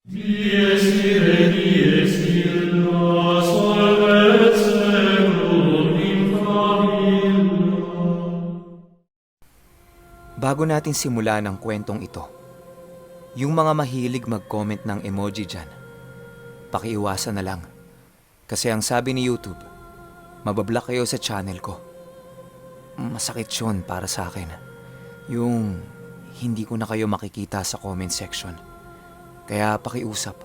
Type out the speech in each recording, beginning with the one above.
Dies ire, dies illa, solvet seculum in favilla. Bago natin simulan ang kwentong ito, yung mga mahilig mag-comment ng emoji dyan, pakiiwasan na lang. Kasi ang sabi ni YouTube, mabablock kayo sa channel ko. Masakit yun para sa akin. Yung hindi ko na kayo makikita sa comment section. Kaya pakiusap,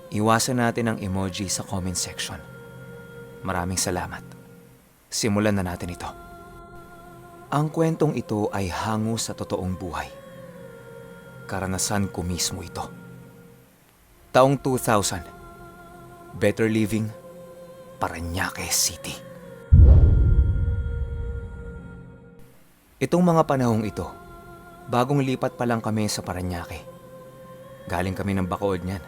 iwasan natin ang emoji sa comment section. Maraming salamat. Simulan na natin ito. Ang kwentong ito ay hango sa totoong buhay. Karanasan ko mismo ito. Taong 2000, Better Living, Parañaque City. Itong mga panahong ito, bagong lipat pa lang kami sa Parañaque. Galing kami ng Bacood niyan.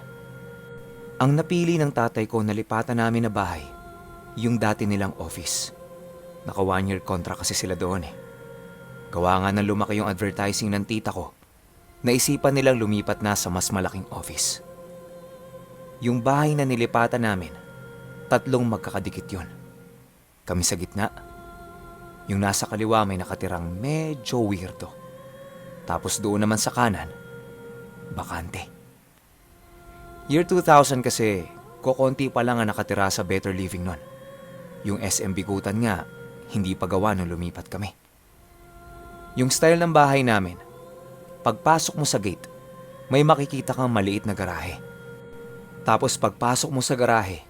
Ang napili ng tatay ko na lipatan namin na bahay, yung dati nilang office. Naka 1-year contract kasi sila doon eh. Gawa nga ng lumaki yung advertising ng tita ko, naisipan nilang lumipat na sa mas malaking office. Yung bahay na nilipatan namin, 3 magkakadikit yun. Kami sa gitna. Yung nasa kaliwa may nakatirang medyo weirdo. Tapos doon naman sa kanan, bakante. Year 2000 kasi, kokonti pa lang ang nakatira sa Better Living nun. Yung SM Bigutan nga, hindi pa gawa nung lumipat kami. Yung style ng bahay namin, pagpasok mo sa gate, may makikita kang maliit na garahe. Tapos pagpasok mo sa garahe,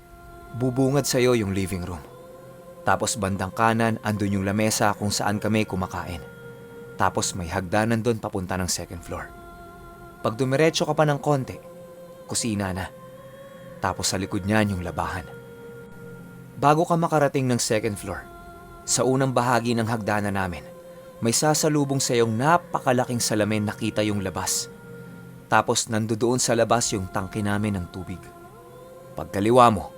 bubungad sa'yo yung living room. Tapos bandang kanan, andun yung lamesa kung saan kami kumakain. Tapos may hagdanan doon papunta ng second floor. Pag dumiretso ka pa ng konti, kusina na. Tapos sa likod niyan yung labahan. Bago ka makarating ng second floor, sa unang bahagi ng hagdanan namin, may sasalubong sa iyong napakalaking salamin nakita yung labas. Tapos nandoon sa labas yung tangke namin ng tubig. Pagkaliwa mo,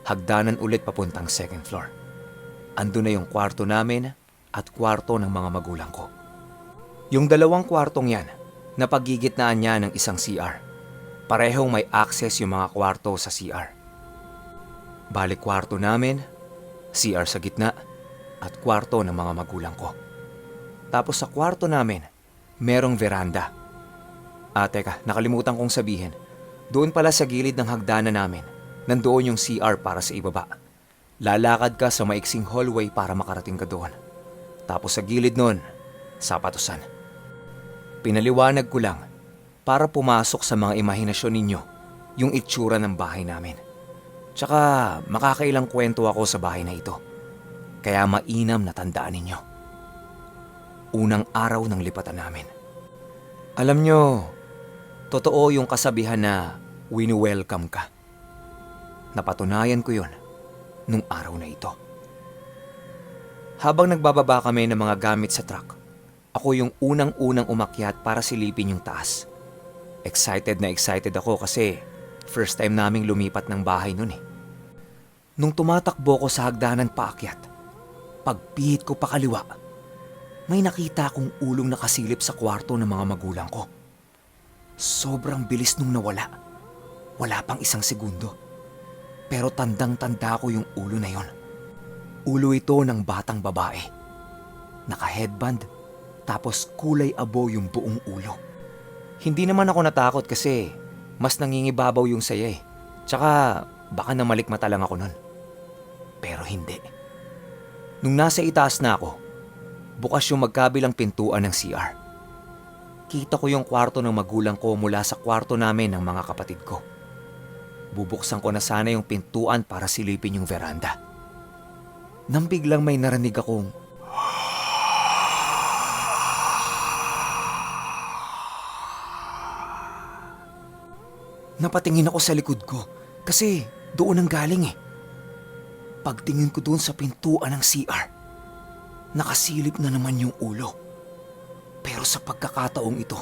hagdanan ulit papuntang second floor. Ando na yung kwarto namin at kwarto ng mga magulang ko. Yung 2 kwartong yan, napagigitnaan niya ng isang CR. Parehong may access yung mga kwarto sa CR. Balik kwarto namin, CR sa gitna, at kwarto ng mga magulang ko. Tapos sa kwarto namin, merong veranda. Teka, nakalimutan kong sabihin. Doon pala sa gilid ng hagdanan namin, nandoon yung CR para sa ibaba. Lalakad ka sa maiksing hallway para makarating ka doon. Tapos sa gilid nun, sapatusan. Pinaliwanag ko lang para pumasok sa mga imahinasyon ninyo yung itsura ng bahay namin. Tsaka makakailang kwento ako sa bahay na ito. Kaya mainam na tandaan ninyo. Unang araw ng lipatan namin. Alam nyo, totoo yung kasabihan na wini-welcome ka. Napatunayan ko yun nung araw na ito. Habang nagbababa kami ng mga gamit sa truck, ako yung unang-unang umakyat para silipin yung taas. Excited na excited ako kasi first time naming lumipat ng bahay nun eh. Nung tumatakbo ko sa hagdanan paakyat, pagpihit ko pa kaliwa, may nakita akong ulong nakasilip sa kwarto ng mga magulang ko. Sobrang bilis nung nawala. Wala pang 1 segundo. Pero tandang-tanda ko yung ulo na yon. Ulo ito ng batang babae. Naka-headband, tapos kulay abo yung buong ulo. Hindi naman ako natakot kasi mas nangingibabaw yung saya eh. Tsaka baka namalikmata lang ako nun. Pero hindi. Nung nasa itaas na ako, bukas yung magkabilang pintuan ng CR. Kita ko yung kwarto ng magulang ko mula sa kwarto namin ng mga kapatid ko. Bubuksan ko na sana yung pintuan para silipin yung veranda. Nang biglang may narinig akong napatingin ako sa likod ko kasi doon ang galing eh. Pagtingin ko doon sa pintuan ng CR, nakasilip na naman yung ulo. Pero sa pagkakataong ito,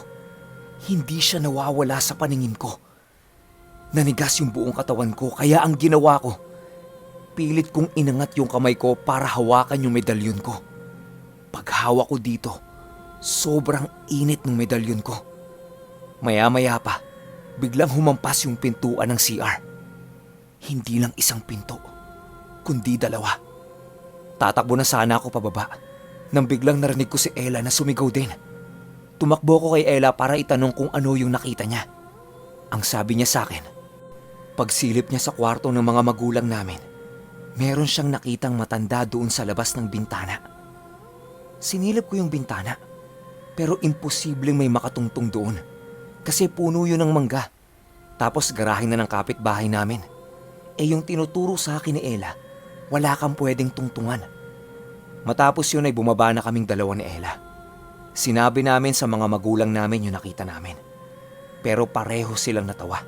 hindi siya nawawala sa paningin ko. Nanigas yung buong katawan ko kaya ang ginawa ko, pilit kong inangat yung kamay ko para hawakan yung medalyon ko. Paghawak ko dito, sobrang init ng medalyon ko. Maya-maya pa, biglang humampas yung pintuan ng CR. Hindi lang isang pinto, kundi dalawa. Tatakbo na sana ako pababa nang biglang narinig ko si Ella na sumigaw din. Tumakbo ko kay Ella para itanong kung ano yung nakita niya. Ang sabi niya sa akin, pagsilip niya sa kwarto ng mga magulang namin, meron siyang nakitang matanda doon sa labas ng bintana. Sinilip ko yung bintana, pero imposibleng may makatungtong doon kasi puno yun ng mangga. Tapos garahe na ng kapitbahay namin. Yung tinuturo sa akin ni Ella, wala kang pwedeng tungtungan. Matapos yun ay bumaba na kaming dalawa ni Ella. Sinabi namin sa mga magulang namin yung nakita namin. Pero pareho silang natawa.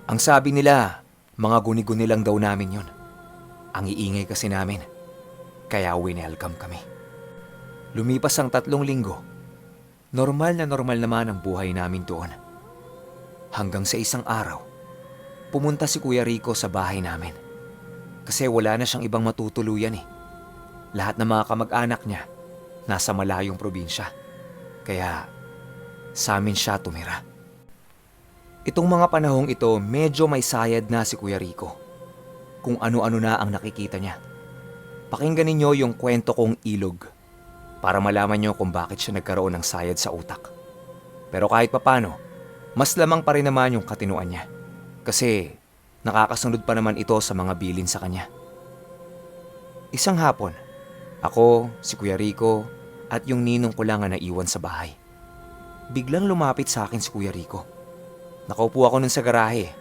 Ang sabi nila, mga guni-guni lang daw namin yun. Ang iingay kasi namin, kaya winelcome kami. Lumipas ang 3 linggo. Normal na normal naman ang buhay namin doon. Hanggang sa isang araw, pumunta si Kuya Rico sa bahay namin. Kasi wala na siyang ibang matutuluyan eh. Lahat ng mga kamag-anak niya nasa malayong probinsya. Kaya sa amin siya tumira. Itong mga panahong ito, medyo may sayad na si Kuya Rico. Kung ano-ano na ang nakikita niya. Pakinggan ninyo yung kwento kong ilog para malaman niyo kung bakit siya nagkaroon ng sayad sa utak. Pero kahit papano, mas lamang pa rin naman yung katinuan niya. Kasi nakakasunod pa naman ito sa mga bilin sa kanya. Isang hapon, ako, si Kuya Rico, at yung ninong ko lang ang naiwan sa bahay. Biglang lumapit sa akin si Kuya Rico. Nakaupo ako nun sa garahe.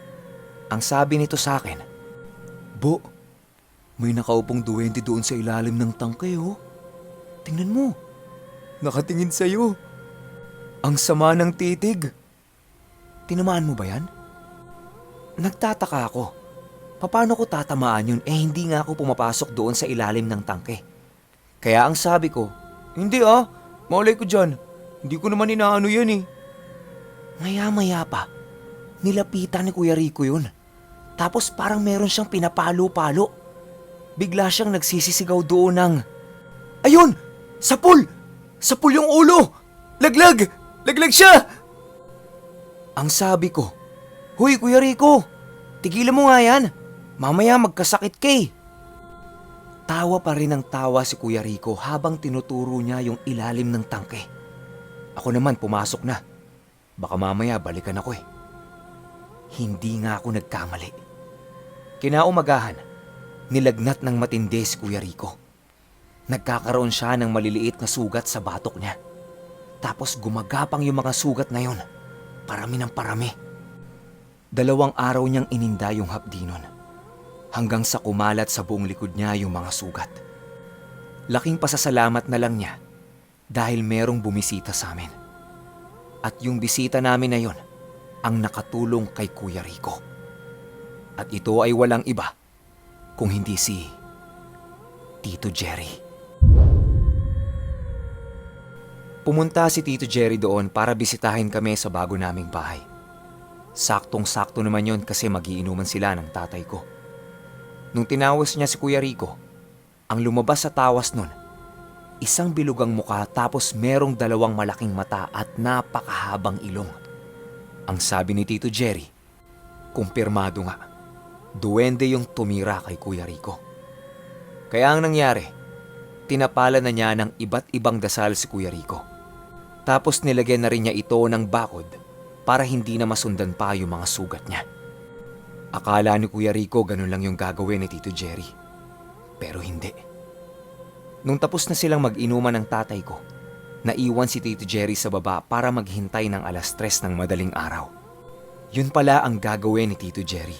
Ang sabi nito sa akin, "Bo, may nakaupong duwende doon sa ilalim ng tangke oh. Tingnan mo, nakatingin sa'yo. Ang sama ng titig. Tinamaan mo ba yan?" Nagtataka ako. Paano ko tatamaan yun hindi nga ako pumapasok doon sa ilalim ng tangke. Kaya ang sabi ko, "Hindi maulay ko dyan. Hindi ko naman inaano yan eh." Maya-maya pa, nilapitan ni Kuya Rico yun. Tapos parang meron siyang pinapalo-palo. Bigla siyang nagsisisigaw doon ng, "Ayun! Sapul! Sapul yung ulo! Laglag! Laglag siya!" Ang sabi ko, "Hoy Kuya Rico, tigilan mo nga yan. Mamaya magkasakit ka eh." Tawa pa rin ng tawa si Kuya Rico habang tinuturo niya yung ilalim ng tangke. Ako naman pumasok na. Baka mamaya balikan ako eh. Hindi nga ako nagkamali. Kinaumagahan, nilagnat ng matindi si Kuya Rico. Nagkakaroon siya ng maliliit na sugat sa batok niya. Tapos gumagapang yung mga sugat na yun. Parami ng parami. 2 araw niyang ininda yung hapdi nun. Hanggang sa kumalat sa buong likod niya yung mga sugat. Laking pasasalamat na lang niya dahil merong bumisita sa amin. At yung bisita namin na yun ang nakatulong kay Kuya Rico. At ito ay walang iba kung hindi si Tito Jerry. Pumunta si Tito Jerry doon para bisitahin kami sa bago naming bahay. Saktong-sakto naman yon kasi magiinuman sila ng tatay ko. Nung tinawas niya si Kuya Rico, ang lumabas sa tawas nun, isang bilugang muka tapos merong 2 malaking mata at napakahabang ilong. Ang sabi ni Tito Jerry, kumpirmado nga, duwende yung tumira kay Kuya Rico. Kaya ang nangyari, tinapala na niya ng iba't ibang dasal si Kuya Rico. Tapos nilagyan na rin niya ito ng bakod para hindi na masundan pa yung mga sugat niya. Akala ni Kuya Rico ganun lang yung gagawin ni Tito Jerry. Pero hindi. Nung tapos na silang mag-inuman ng tatay ko, naiwan si Tito Jerry sa baba para maghintay ng 3:00 ng madaling araw. Yun pala ang gagawin ni Tito Jerry.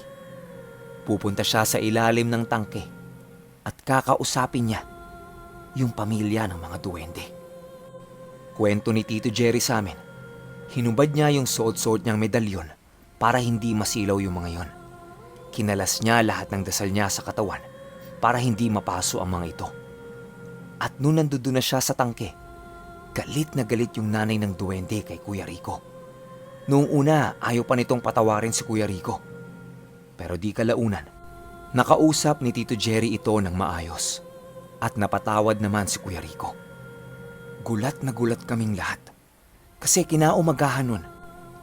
Pupunta siya sa ilalim ng tangke at kakausapin niya yung pamilya ng mga duwende. Kwento ni Tito Jerry sa amin, hinubad niya yung suot-suot niyang medalyon para hindi masilaw yung mga yon. Kinalas niya lahat ng dasal niya sa katawan para hindi mapaso ang mga ito. At nung nandoon na siya sa tangke, galit na galit yung nanay ng duwende kay Kuya Rico. Noong una, ayaw pa nitong patawarin si Kuya Rico. Pero di kalaunan, nakausap ni Tito Jerry ito ng maayos. At napatawad naman si Kuya Rico. Gulat na gulat kaming lahat. Kasi kinaumagahan nun,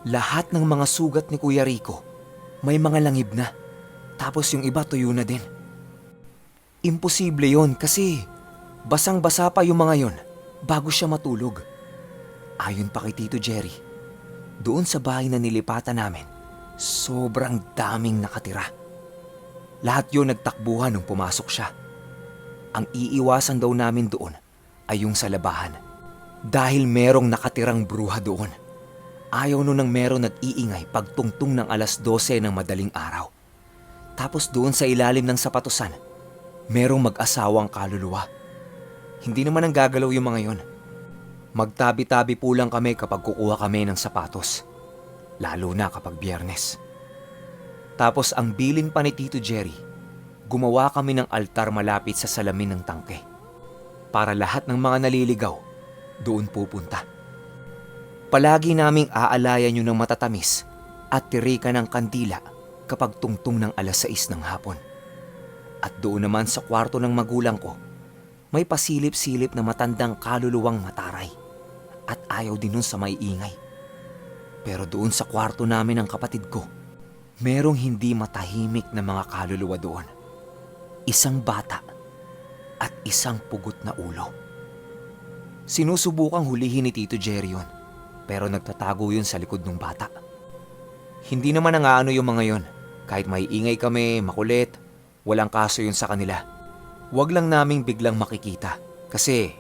Lahat ng mga sugat ni Kuya Rico, may mga langib na. Tapos yung iba tuyo na din. Imposible yon kasi basang-basa pa yung mga yon bago siya matulog. Ayon pa kay Tito Jerry, doon sa bahay na nilipatan namin, sobrang daming nakatira. Lahat yon nagtakbuhan nung pumasok siya. Ang iiwasan daw namin doon ay yung sa labahan. Dahil merong nakatirang bruha doon. Ayaw nun nang merong nag-iingay pagtungtong ng 12:00 ng madaling araw. Tapos doon sa ilalim ng sapatusan, merong mag-asawang kaluluwa. Hindi naman ang gagalaw yung mga yon. Magtabi-tabi po lang kami kapag kukuha kami ng sapatos. Lalo na kapag Biyernes. Tapos ang bilin pa ni Tito Jerry, gumawa kami ng altar malapit sa salamin ng tangke. Para lahat ng mga naliligaw, doon pupunta. Palagi naming aalayan yun ng matatamis at tirika ng kandila kapag tungtong ng 6:00 ng hapon. At doon naman sa kwarto ng magulang ko, may pasilip-silip na matandang kaluluwang mataray at ayaw din nun sa may ingay. Pero doon sa kwarto namin ng kapatid ko, merong hindi matahimik na mga kaluluwa doon. Isang bata at isang pugot na ulo. Sinusubukang hulihin ni Tito Jerry yun, pero nagtatago yun sa likod ng bata. Hindi naman nangaano yung mga yon. Kahit may ingay kami, makulit, walang kaso yun sa kanila. Huwag lang naming biglang makikita kasi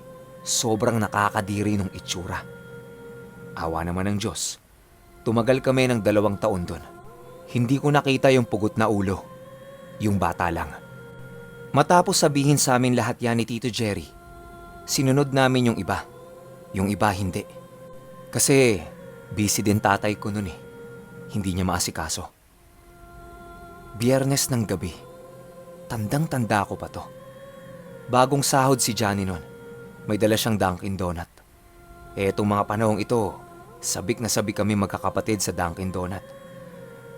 sobrang nakakadiri ng itsura. Awa naman ng Diyos. Tumagal kami ng 2 taon doon. Hindi ko nakita yung pugot na ulo. Yung bata lang. Matapos sabihin sa amin lahat yan ni Tito Jerry, sinunod namin yung iba. Yung iba hindi. Kasi busy din tatay ko nun eh. Hindi niya maasikaso. Biyernes ng gabi. Tandang-tanda ko pa to. Bagong sahod si Johnny nun. May dala siyang Dunkin' Donut. Etong mga panahong ito, sabik na sabik kami magkakapatid sa Dunkin' Donut.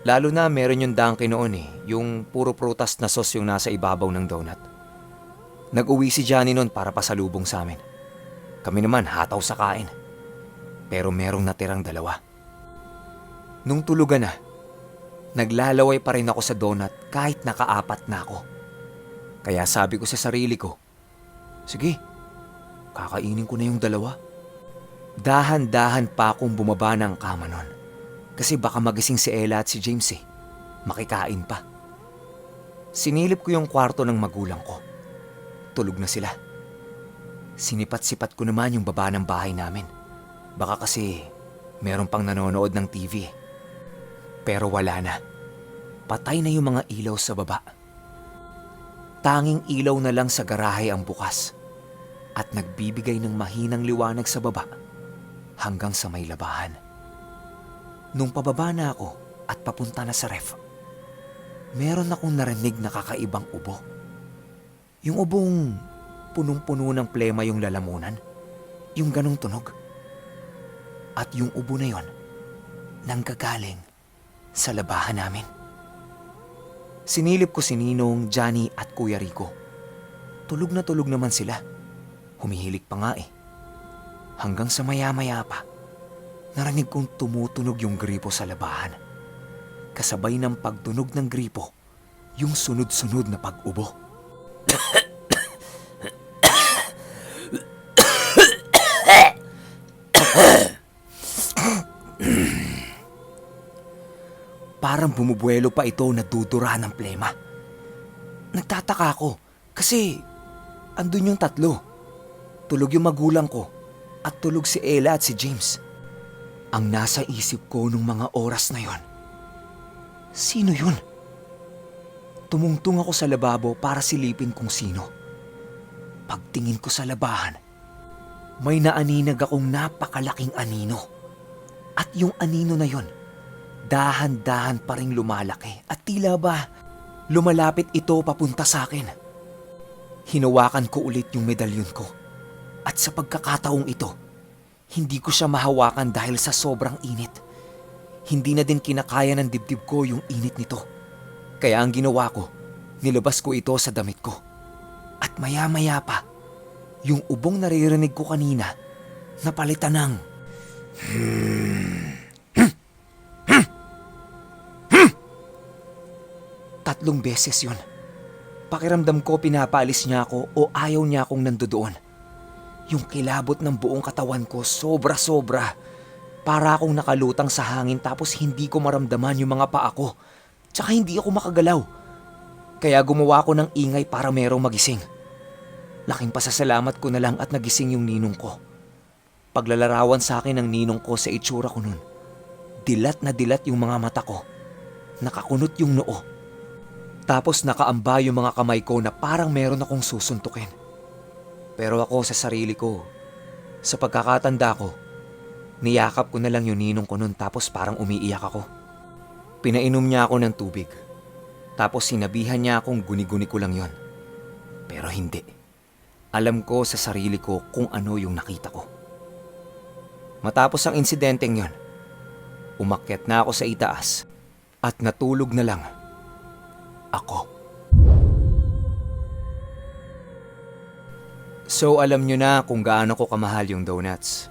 Lalo na meron yung Dunkin' noon eh, yung puro prutas na sauce yung nasa ibabaw ng donut. Nag-uwi si Johnny nun para pasalubong sa amin. Kami naman hataw sa kain. Pero merong natirang 2. Nung tulugan na, naglalaway pa rin ako sa donut kahit naka-4 na ako. Kaya sabi ko sa sarili ko, sige, kakainin ko na yung 2. Dahan-dahan pa akong bumaba ng kama nun. Kasi baka magising si Ella at si James eh. Makikain pa. Sinilip ko yung kwarto ng magulang ko. Tulog na sila. Sinipat-sipat ko naman yung baba ng bahay namin. Baka kasi meron pang nanonood ng TV eh. Pero wala na. Patay na yung mga ilaw sa baba. Tanging ilaw na lang sa garahe ang bukas. At nagbibigay ng mahinang liwanag sa baba hanggang sa may labahan. Nung pababa na ako at papunta na sa ref, meron akong narinig na kakaibang ubo. Yung ubong punong-puno ng plema yung lalamunan. Yung ganong tunog. At yung ubo na yon, nanggagaling sa labahan namin. Sinilip ko si Ninong, Johnny at Kuya Rico. Tulog na tulog naman sila. Humihilik pa nga eh. Hanggang sa maya-maya pa, narinig kong tumutunog yung gripo sa labahan. Kasabay ng pagtunog ng gripo, yung sunod-sunod na pag-ubo. Parang bumubuelo pa ito na dudura ng plema. Nagtataka ako kasi andun yung 3. Tulog yung magulang ko at tulog si Ella at si James. Ang nasa isip ko nung mga oras na yon, sino yun? Tumungtong ako sa lababo para silipin kung sino. Pagtingin ko sa labahan, may naaninag akong napakalaking anino. At yung anino na yon, dahan-dahan pa ring lumalaki at tila ba lumalapit ito papunta sa akin. Hinawakan ko ulit yung medalyon ko. At sa pagkakataong ito, hindi ko siya mahawakan dahil sa sobrang init. Hindi na din kinakaya ng dibdib ko yung init nito. Kaya ang ginawa ko, nilabas ko ito sa damit ko. At maya-maya pa, yung ubong naririnig ko kanina, napalitan ng 3 beses yun. Pakiramdam ko pinapaalis niya ako o ayaw niya akong nandoon. Yung kilabot ng buong katawan ko sobra-sobra. Para akong nakalutang sa hangin tapos hindi ko maramdaman yung mga paa ko. Tsaka hindi ako makagalaw. Kaya gumawa ko ng ingay para merong magising. Laking pasasalamat ko na lang at nagising yung ninong ko. Paglalarawan sa akin ng ninong ko sa itsura ko nun, dilat na dilat yung mga mata ko. Nakakunot yung noo. Tapos nakaamba yung mga kamay ko na parang meron akong susuntukin. Pero ako sa sarili ko, sa pagkakatanda ko, niyakap ko na lang yung ninong ko nun tapos parang umiiyak ako. Pinainom niya ako ng tubig. Tapos sinabihan niya akong guni-guni ko lang yon. Pero hindi. Alam ko sa sarili ko kung ano yung nakita ko. Matapos ang insidenteng yon, umakyat na ako sa itaas at natulog na lang ako. So alam nyo na kung gaano ko kamahal yung donuts.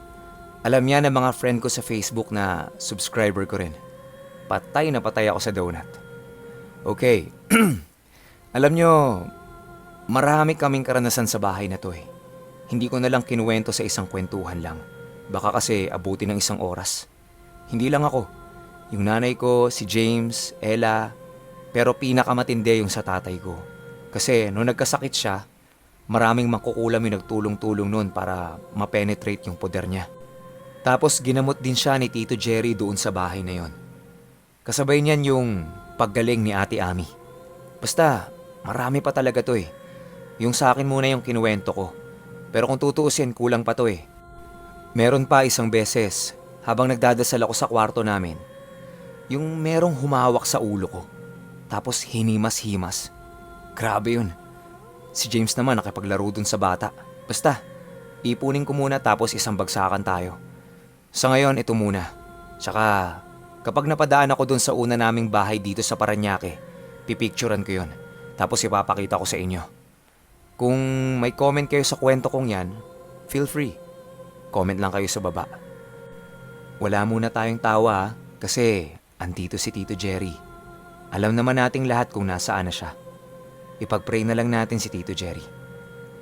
Alam niya ng mga friend ko sa Facebook na subscriber ko rin. Patay na patay ako sa donut. Okay, alam nyo, marami kaming karanasan sa bahay na to eh. Hindi ko na lang kinuwento sa isang kwentuhan lang. Baka kasi abuti ng isang oras. Hindi lang ako. Yung nanay ko, si James, Ella, pero pinakamatindi yung sa tatay ko. Kasi nung nagkasakit siya, maraming makukulam yung nagtulong-tulong nun para ma-penetrate yung poder niya. Tapos ginamot din siya ni Tito Jerry doon sa bahay na yon. Kasabay niyan yung paggaling ni Ate Ami. Basta, marami pa talaga to eh. Yung sa akin muna yung kinuwento ko. Pero kung tutuusin, kulang pa to eh. Meron pa isang beses, habang nagdadasal ako sa kwarto namin, yung merong humawak sa ulo ko. Tapos hinimas-himas. Grabe yun. Si James naman nakipaglaro dun sa bata. Basta, ipunin ko muna tapos isang bagsakan tayo. Sa ngayon, ito muna. Tsaka, kapag napadaan ako dun sa una naming bahay dito sa Parañaque, pipicturean ko yun. Tapos ipapakita ko sa inyo. Kung may comment kayo sa kwento kong yan, feel free. Comment lang kayo sa baba. Wala muna tayong tawa kasi andito si Tito Jerry. Alam naman nating lahat kung nasaan na siya. Ipag-pray na lang natin si Tito Jerry.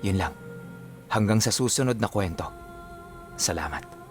Yun lang. Hanggang sa susunod na kwento. Salamat.